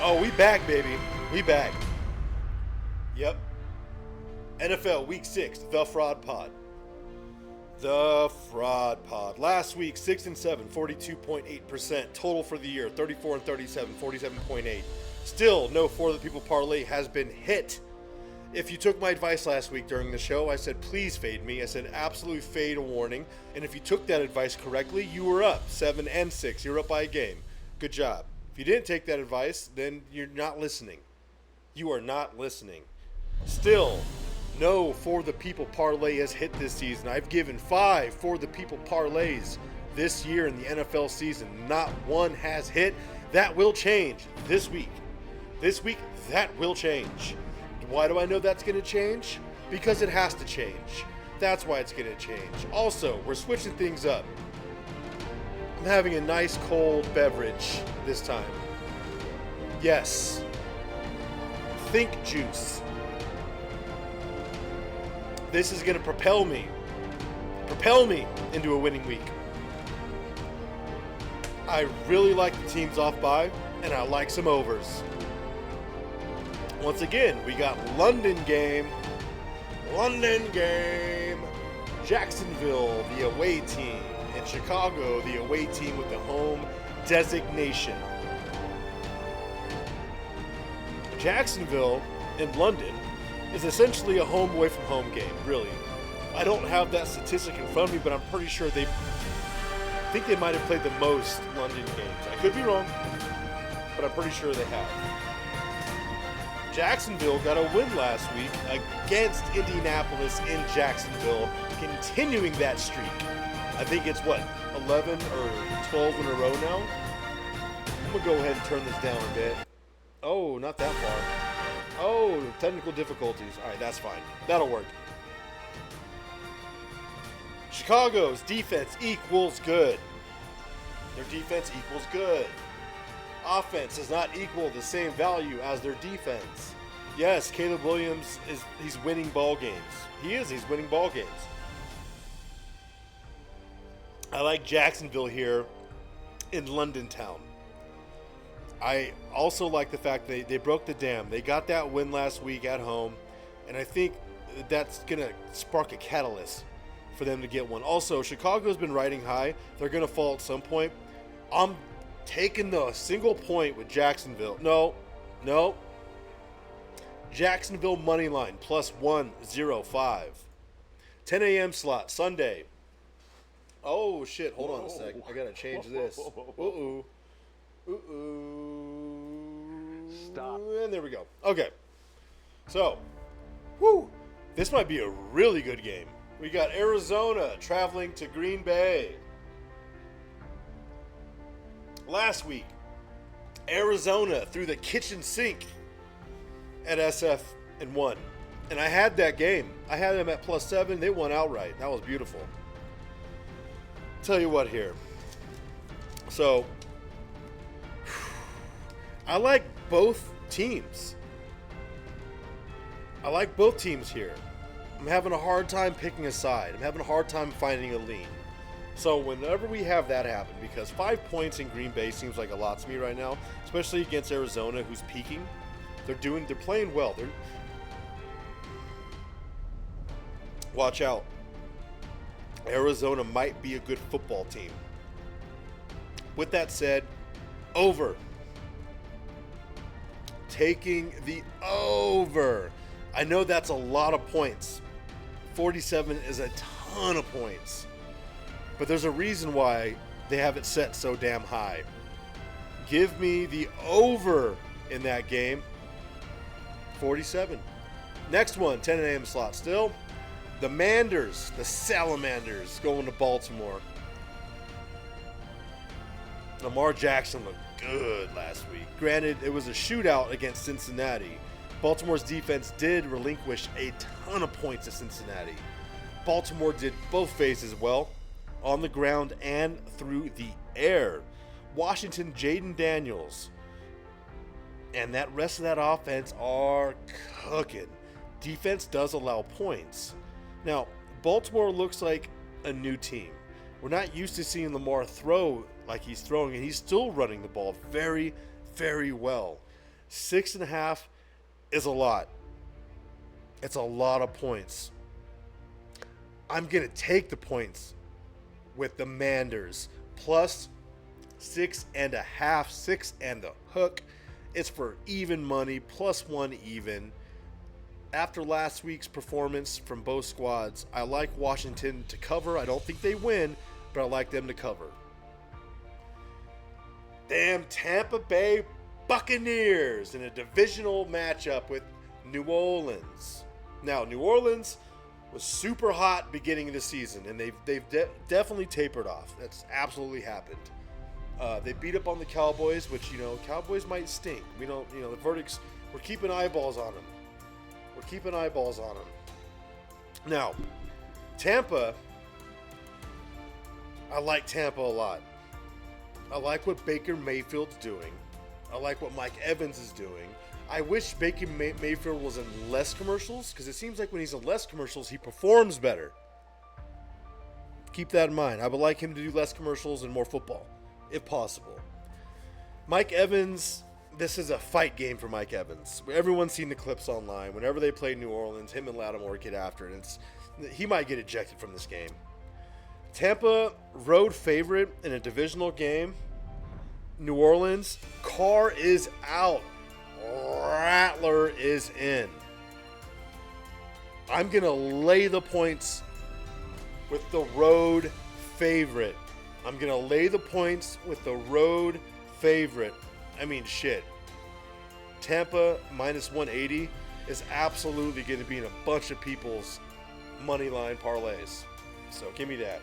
Oh, we back, baby. We back. Yep. NFL Week 6, The Fraud Pod. The Fraud Pod. Last week, 6 and 7, 42.8%. Total for the year, 34 and 37, 47.8. Still, no For the People parlay has been hit. If you took my advice last week during the show, I said, please fade me. I said, absolutely fade a warning. And if you took that advice correctly, you were up 7 and 6. You're up by a game. Good job. If you didn't take that advice, then you're not listening. You are not listening. Still, no For the People parlay has hit this season. I've given 5 For the People parlays this year in the NFL season. Not one has hit. That will change this week. This week, that will change. Why do I know that's going to change? Because it has to change. That's why it's going to change. Also, we're switching things up. I'm having a nice cold beverage this time. Yes. Think juice. This is going to propel me into a winning week. I really like the teams off by, and I like some overs. Once again, we got London game. Jacksonville, the away team. And Chicago, the away team with the home designation. Jacksonville and London is essentially a home away from home game, really. I don't have that statistic in front of me, but I'm pretty sure I think they might have played the most London games. I could be wrong, but I'm pretty sure they have. Jacksonville got a win last week against Indianapolis in Jacksonville, continuing that streak. I think it's 11 or 12 in a row now? I'm going to go ahead and turn this down a bit. Oh, not that far. Oh, technical difficulties. All right, that's fine. That'll work. Chicago's defense equals good. Their defense equals good. Offense does not equal the same value as their defense. Yes, Caleb Williams he's winning ball games. He's winning ball games. I like Jacksonville here in London town. I also like the fact that they broke the dam. They got that win last week at home, and I think that's going to spark a catalyst for them to get one. Also, Chicago's been riding high. They're going to fall at some point. I'm taking the single point with Jacksonville. No. Jacksonville money line plus 105. 10 a.m. slot Sunday. Oh shit! Hold on a sec. I gotta change this. Ooh. Stop. And there we go. Okay. So, this might be a really good game. We got Arizona traveling to Green Bay. Last week, Arizona threw the kitchen sink at SF and won. And I had that game. I had them at plus 7. They won outright. That was beautiful. Tell you what here. So, I like both teams. I like both teams here. I'm having a hard time picking a side. I'm having a hard time finding a lean. So whenever we have that happen, because 5 points in Green Bay seems like a lot to me right now, especially against Arizona, who's peaking. They're playing well. Watch out. Arizona might be a good football team. With that said, over. Taking the over. I know that's a lot of points. 47 is a ton of points. But there's a reason why they have it set so damn high. Give me the over in that game. 47. Next one, 10 a.m. slot still. The Manders, the Salamanders, going to Baltimore. Lamar Jackson looked good last week. Granted, it was a shootout against Cincinnati. Baltimore's defense did relinquish a ton of points to Cincinnati. Baltimore did both phases well, on the ground and through the air. Washington, Jaden Daniels, and that rest of that offense are cooking. Defense does allow points. Now, Baltimore looks like a new team. We're not used to seeing Lamar throw like he's throwing, and he's still running the ball very, very well. 6.5 is a lot. It's a lot of points. I'm going to take the points with the Manders. Plus 6.5, 6 and the hook. It's for even money, +1 even. After last week's performance from both squads, I like Washington to cover. I don't think they win, but I like them to cover. Damn Tampa Bay Buccaneers in a divisional matchup with New Orleans. Now, New Orleans was super hot beginning of the season, and they've definitely tapered off. That's absolutely happened. They beat up on the Cowboys, which, Cowboys might stink. We don't, the verdicts, we're keeping eyeballs on them. We're keeping eyeballs on them. Now, Tampa, I like Tampa a lot. I like what Baker Mayfield's doing. I like what Mike Evans is doing. I wish Baker Mayfield was in less commercials, because it seems like when he's in less commercials, he performs better. Keep that in mind. I would like him to do less commercials and more football, if possible. Mike Evans, this is a fight game for Mike Evans. Everyone's seen the clips online. Whenever they play New Orleans, him and Lattimore get after it. He might get ejected from this game. Tampa, road favorite in a divisional game. New Orleans, Carr is out. Rattler is in. I'm going to lay the points with the road favorite. I'm going to lay the points with the road favorite. I mean, shit. Tampa -180 is absolutely going to be in a bunch of people's money line parlays. So give me that.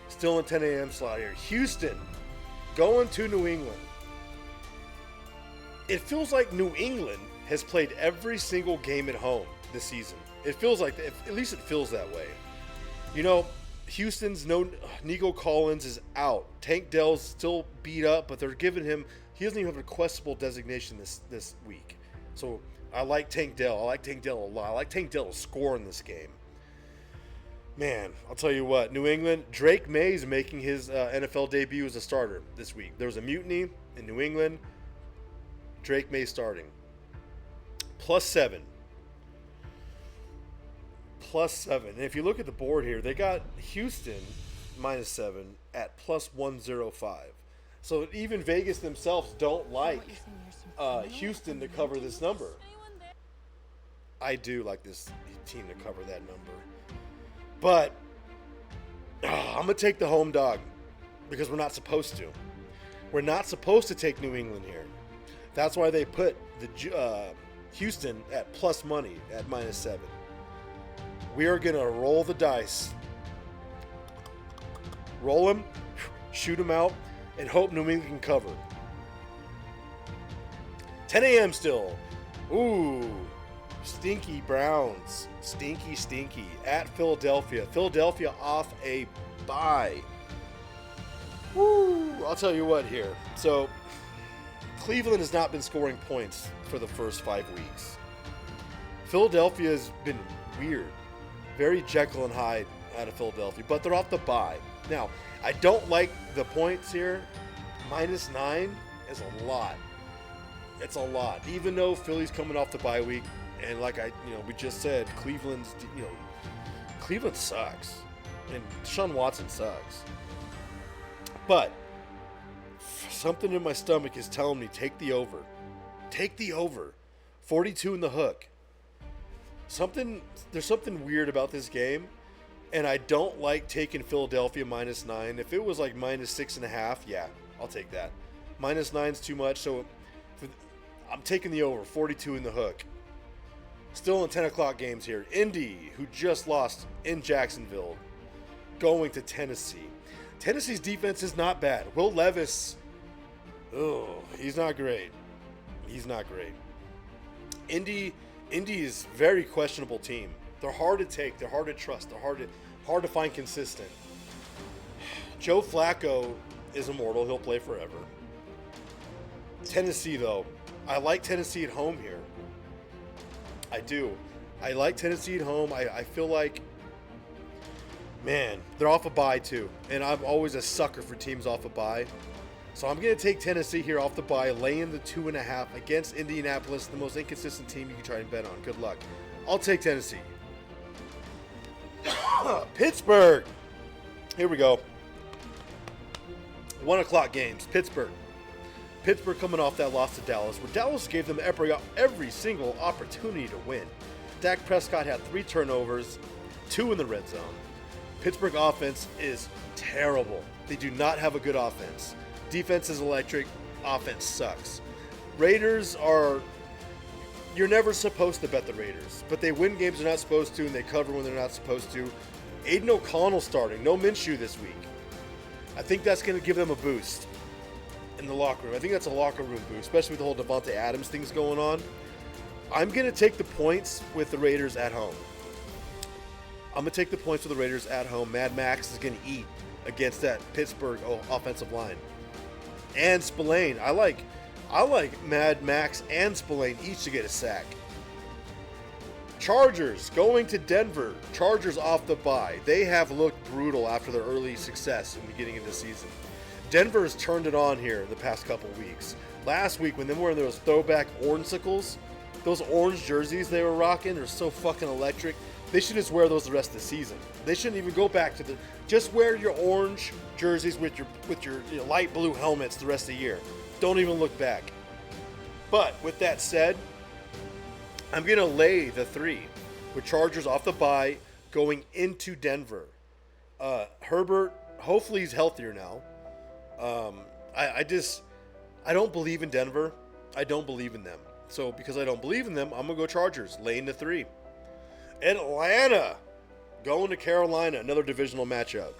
Still in 10 a.m. slot here. Houston going to New England. It feels like New England has played every single game at home this season. It feels like, at least it feels that way. Houston's Nico Collins is out. Tank Dell's still beat up, but they're giving him, he doesn't even have a questionable designation this week. So I like Tank Dell. I like Tank Dell a lot. I like Tank Dell to score in this game. Man, I'll tell you what, New England, Drake May is making his NFL debut as a starter this week. There was a mutiny in New England. Drake May starting. +7. +7. And if you look at the board here, they got Houston -7 at +105. So even Vegas themselves don't like Houston to cover this number. I do like this team to cover that number. But I'm going to take the home dog because we're not supposed to. We're not supposed to take New England here. That's why they put the Houston at plus money at -7. We are going to roll the dice. Roll them, shoot them out, and hope New England can cover. 10 a.m. still. Ooh, stinky Browns. Stinky. At Philadelphia. Philadelphia off a bye. Woo, I'll tell you what here. So, Cleveland has not been scoring points for the first 5 weeks. Philadelphia has been weird. Very Jekyll and Hyde out of Philadelphia, but they're off the bye. Now, I don't like the points here. -9 is a lot. It's a lot. Even though Philly's coming off the bye week, and like we just said, Cleveland sucks. And Deshaun Watson sucks. But something in my stomach is telling me take the over. Take the over. 42 in the hook. There's something weird about this game, and I don't like taking Philadelphia -9. If it was like -6.5, yeah, I'll take that. -9's too much, so I'm taking the over. 42 in the hook. Still in 10 o'clock games here. Indy, who just lost in Jacksonville, going to Tennessee. Tennessee's defense is not bad. Will Levis, he's not great. Indy is a very questionable team. They're hard to take. They're hard to trust. They're hard to find consistent. Joe Flacco is immortal. He'll play forever. Tennessee, though. I like Tennessee at home here. I do. I like Tennessee at home. I feel like, man, they're off a bye, too. And I'm always a sucker for teams off a bye. So I'm going to take Tennessee here off the bye, laying the 2.5 against Indianapolis, the most inconsistent team you can try and bet on. Good luck. I'll take Tennessee. Pittsburgh. Here we go. 1 o'clock games. Pittsburgh. Pittsburgh coming off that loss to Dallas, where Dallas gave them every single opportunity to win. Dak Prescott had 3 turnovers, 2 in the red zone. Pittsburgh offense is terrible. They do not have a good offense. Defense is electric. Offense sucks. Raiders are... You're never supposed to bet the Raiders, but they win games they're not supposed to, and they cover when they're not supposed to. Aiden O'Connell starting. No Minshew this week. I think that's going to give them a boost in the locker room. I think that's a locker room boost, especially with the whole Devontae Adams things going on. I'm going to take the points with the Raiders at home. I'm going to take the points with the Raiders at home. Mad Max is going to eat against that Pittsburgh offensive line. And Spillane. I like Mad Max and Spillane each to get a sack. Chargers going to Denver. Chargers off the bye. They have looked brutal after their early success in the beginning of the season. Denver has turned it on here the past couple weeks. Last week, when they were wearing those throwback orangecicles, those orange jerseys they were rocking, they're so fucking electric. They should just wear those the rest of the season. They shouldn't even go back to just wear your orange jerseys with your light blue helmets the rest of the year. Don't even look back. But with that said, I'm going to lay the 3 with Chargers off the bye going into Denver. Herbert, hopefully he's healthier now. I don't believe in Denver. I don't believe in them. So because I don't believe in them, I'm going to go Chargers, laying the 3. Atlanta going to Carolina, another divisional matchup.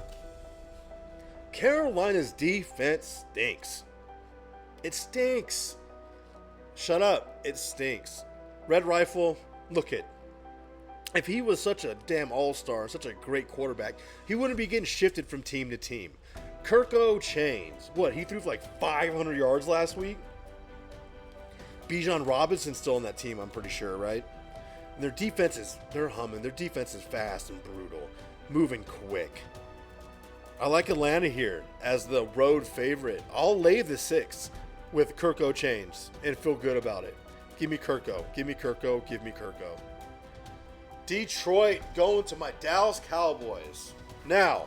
Carolina's defense stinks. It stinks. Shut up. It stinks. Red Rifle, look it. If he was such a damn all-star, such a great quarterback, he wouldn't be getting shifted from team to team. Kirko Chains, what, he threw for like 500 yards last week? Bijan Robinson's still on that team, I'm pretty sure, right? And their defense they're humming. Their defense is fast and brutal, moving quick. I like Atlanta here as the road favorite. I'll lay the 6 with Kirko Chains and feel good about it. Give me Kirko. Give me Kirko. Give me Kirko. Detroit going to my Dallas Cowboys. Now,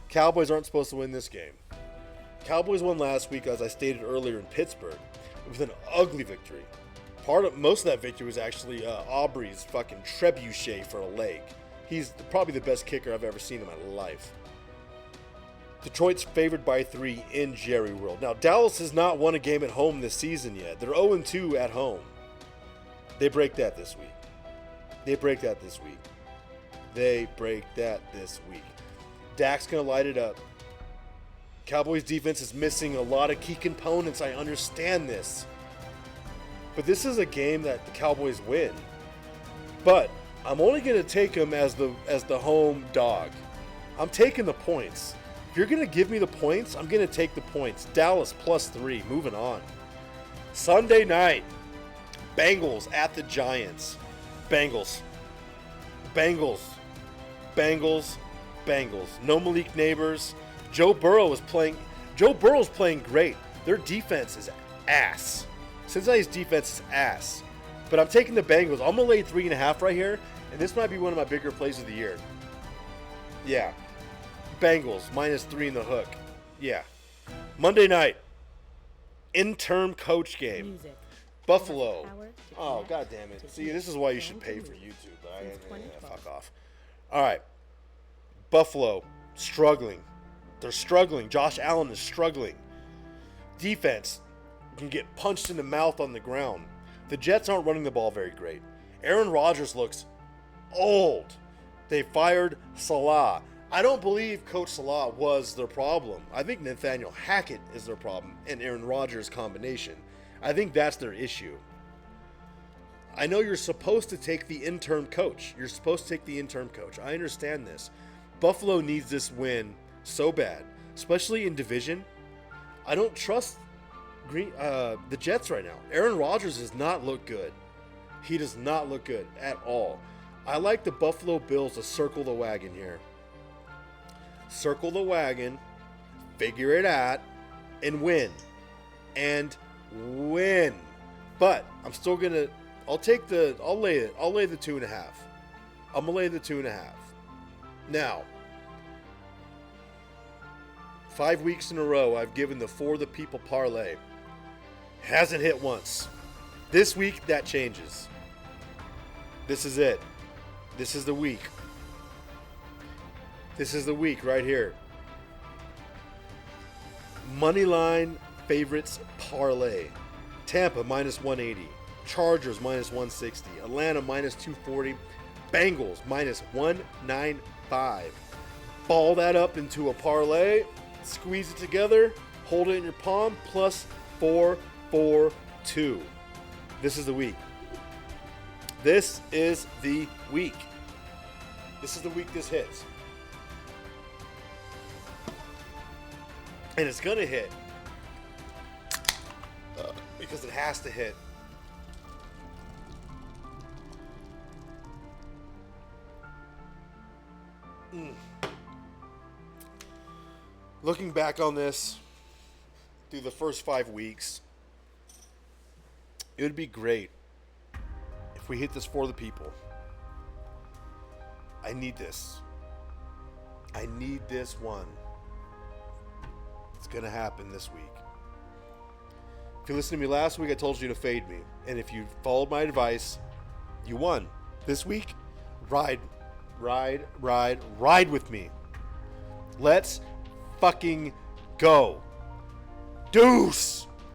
Cowboys aren't supposed to win this game. Cowboys won last week, as I stated earlier, in Pittsburgh with an ugly victory. Most of that victory was actually Aubrey's fucking trebuchet for a leg. He's probably the best kicker I've ever seen in my life. Detroit's favored by 3 in Jerry World. Now, Dallas has not won a game at home this season yet. They're 0-2 at home. They break that this week. They break that this week. They break that this week. Dak's going to light it up. Cowboys defense is missing a lot of key components. I understand this. But this is a game that the Cowboys win. But I'm only going to take them as the home dog. I'm taking the points. If you're going to give me the points, I'm going to take the points. Dallas +3. Moving on. Sunday night. Bengals at the Giants. Bengals. Bengals. Bengals. Bengals. No Malik Neighbors. Joe Burrow's playing great. Their defense is ass. Cincinnati's defense is ass. But I'm taking the Bengals. I'm going to lay 3.5 right here. And this might be one of my bigger plays of the year. Yeah. Bengals, -3 in the hook. Yeah. Monday night. Interim coach game. Buffalo. Oh, god damn it. See, this is why you should pay for YouTube. Fuck off. All right. Buffalo, struggling. They're struggling. Josh Allen is struggling. Defense can get punched in the mouth on the ground. The Jets aren't running the ball very great. Aaron Rodgers looks old. They fired Salah. I don't believe Coach Salah was their problem. I think Nathaniel Hackett is their problem and Aaron Rodgers' combination. I think that's their issue. I know you're supposed to take the interim coach. You're supposed to take the interim coach. I understand this. Buffalo needs this win so bad, especially in division. I don't trust the Jets right now. Aaron Rodgers does not look good. He does not look good at all. I like the Buffalo Bills to circle the wagon here. Circle the wagon, figure it out, and win. And win. But I'm still gonna I'll lay the 2.5. I'm gonna lay the 2.5. Now, 5 weeks in a row I've given the For the People parlay. Hasn't hit once. This week that changes. This is it. This is the week. This is the week right here. Moneyline favorites parlay. Tampa minus 180. Chargers minus 160. Atlanta minus 240. Bengals minus 195. Ball that up into a parlay. Squeeze it together. Hold it in your palm. Plus 442. This is the week. This is the week. This is the week this hits. And it's going to hit. Because it has to hit. Looking back on this through the first 5 weeks, it would be great if we hit this For the People. I need this. I need this one. It's going to happen this week. If you listened to me last week, I told you to fade me. And if you followed my advice, you won. This week, ride with me. Let's fucking go. Deuce!